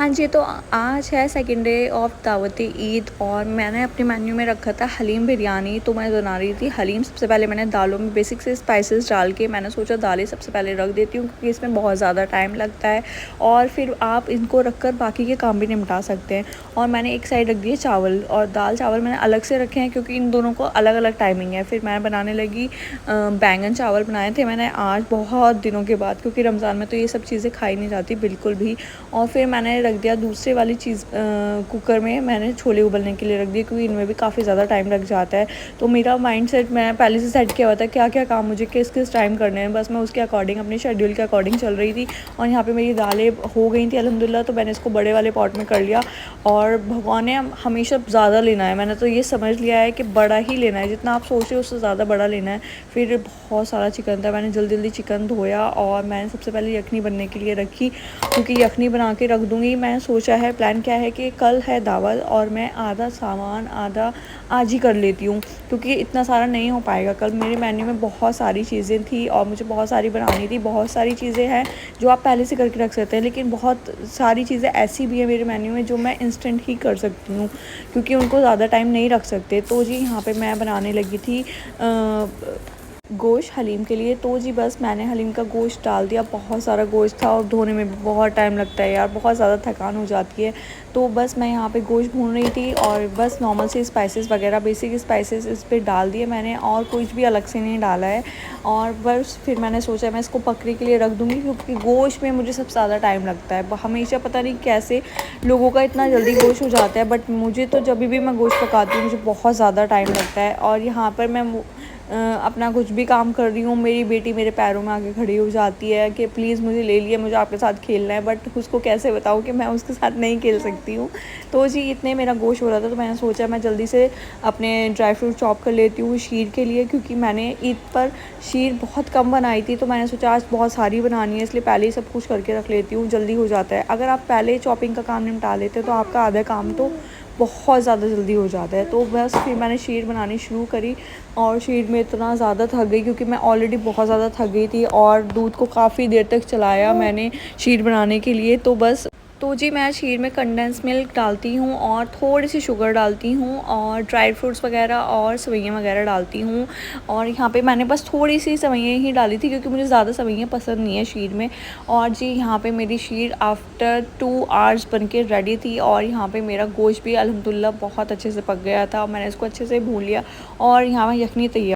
हाँ जी, तो आज है सेकंड डे ऑफ दावती ईद और मैंने अपने मेन्यू में रखा था हलीम बिरयानी। तो मैं बना रही थी हलीम। सबसे पहले मैंने दालों में बेसिक से स्पाइसेस डाल के मैंने सोचा दालें सबसे पहले रख देती हूँ क्योंकि इसमें बहुत ज़्यादा टाइम लगता है और फिर आप इनको रख कर बाकी के काम भी निपटा सकते हैं। और मैंने एक साइड रख दिए चावल और दाल चावल मैंने अलग से रखे हैं क्योंकि इन दोनों को अलग अलग टाइमिंग है। फिर मैं बनाने लगी बैंगन चावल बनाए थे मैंने आज बहुत दिनों के बाद, क्योंकि रमज़ान में तो ये सब चीज़ें खाई नहीं जाती बिल्कुल भी। और फिर मैंने रख दिया दूसरे वाली चीज़ कुकर में मैंने छोले उबलने के लिए रख दिए क्योंकि इनमें भी काफ़ी ज़्यादा टाइम लग जाता है। तो मेरा माइंडसेट मैं पहले से सेट किया हुआ था क्या क्या काम मुझे किस किस टाइम करने हैं, बस मैं उसके अकॉर्डिंग अपने शेड्यूल के अकॉर्डिंग चल रही थी। और यहाँ पे मेरी दालें हो गई थी अल्हम्दुलिल्लाह, तो मैंने इसको बड़े वाले पॉट में कर लिया। और भगवान ने हमेशा ज़्यादा लेना है, मैंने तो ये समझ लिया है कि बड़ा ही लेना है, जितना आप सोच रहे हो उससे ज़्यादा बड़ा लेना है। फिर बहुत सारा चिकन था, मैंने जल्दी जल्दी चिकन धोया और मैंने सबसे पहले यखनी बनने के लिए रखी क्योंकि यखनी बना के रख दूँगी। मैंने सोचा है, प्लान क्या है कि कल है दावत और मैं आधा सामान आधा आज ही कर लेती हूँ क्योंकि इतना सारा नहीं हो पाएगा। कल मेरे मेन्यू में बहुत सारी चीज़ें थी और मुझे बहुत सारी बनानी थी। बहुत सारी चीज़ें हैं जो आप पहले से करके रख सकते हैं, लेकिन बहुत सारी चीज़ें ऐसी भी है मेरे मेन्यू में जो मैं इंस्टेंट ही कर सकती हूँ क्योंकि उनको ज़्यादा टाइम नहीं रख सकते। तो जी यहाँ पे मैं बनाने लगी थी गोश्त हलीम के लिए। तो जी बस मैंने हलीम का गोश्त डाल दिया। बहुत सारा गोश्त था और धोने में भी बहुत टाइम लगता है यार, बहुत ज़्यादा थकान हो जाती है। तो बस मैं यहाँ पे गोश्त भून रही थी और बस नॉर्मल से स्पाइसेस वगैरह बेसिक स्पाइसेस इस पर डाल दिए मैंने और कुछ भी अलग से नहीं डाला है। और बस फिर मैंने सोचा मैं इसको पकने के लिए रख दूँगी क्योंकि गोश्त में मुझे सबसे ज़्यादा टाइम लगता है। हमेशा पता नहीं कैसे लोगों का इतना जल्दी गोश्त हो जाता है, बट मुझे तो जब भी मैं गोश्त पकाती हूँ मुझे बहुत ज़्यादा टाइम लगता है। और यहाँ पर मैं अपना कुछ भी काम कर रही हूँ, मेरी बेटी मेरे पैरों में आके खड़ी हो जाती है कि प्लीज़ मुझे ले लिए, मुझे आपके साथ खेलना है। बट उसको कैसे बताऊँ कि मैं उसके साथ नहीं खेल सकती हूँ। तो जी इतने मेरा गोश्त हो रहा था तो मैंने सोचा मैं जल्दी से अपने ड्राई फ्रूट चॉप कर लेती हूँ शीर के लिए, क्योंकि मैंने ईद पर शीर बहुत कम बनाई थी तो मैंने सोचा आज बहुत सारी बनानी है इसलिए पहले ही सब कुछ करके रख लेती हूँ, जल्दी हो जाता है। अगर आप पहले चॉपिंग का काम निपटा लेते तो आपका आधा काम तो बहुत ज़्यादा जल्दी हो जाता है। तो बस फिर मैंने शीर बनानी शुरू करी और शीर में इतना ज़्यादा थक गई क्योंकि मैं ऑलरेडी बहुत ज़्यादा थक गई थी और दूध को काफ़ी देर तक चलाया मैंने शीर बनाने के लिए। तो जी मैं शीर में कंडेंस मिल्क डालती हूँ और थोड़ी सी शुगर डालती हूँ और ड्राई फ्रूट्स वगैरह और सेवइयाँ वगैरह डालती हूँ। और यहाँ पे मैंने बस थोड़ी सी सेवइयाँ ही डाली थी क्योंकि मुझे ज़्यादा सेवइयाँ पसंद नहीं है शीर में। और जी यहाँ पे मेरी शीर आफ्टर 2 आवर्स बन के रेडी थी और यहाँ पे मेरा गोश्त भी अल्हम्दुलिल्लाह बहुत अच्छे से पक गया था और मैंने इसको अच्छे से भून लिया और यहाँ यखनी तैयार।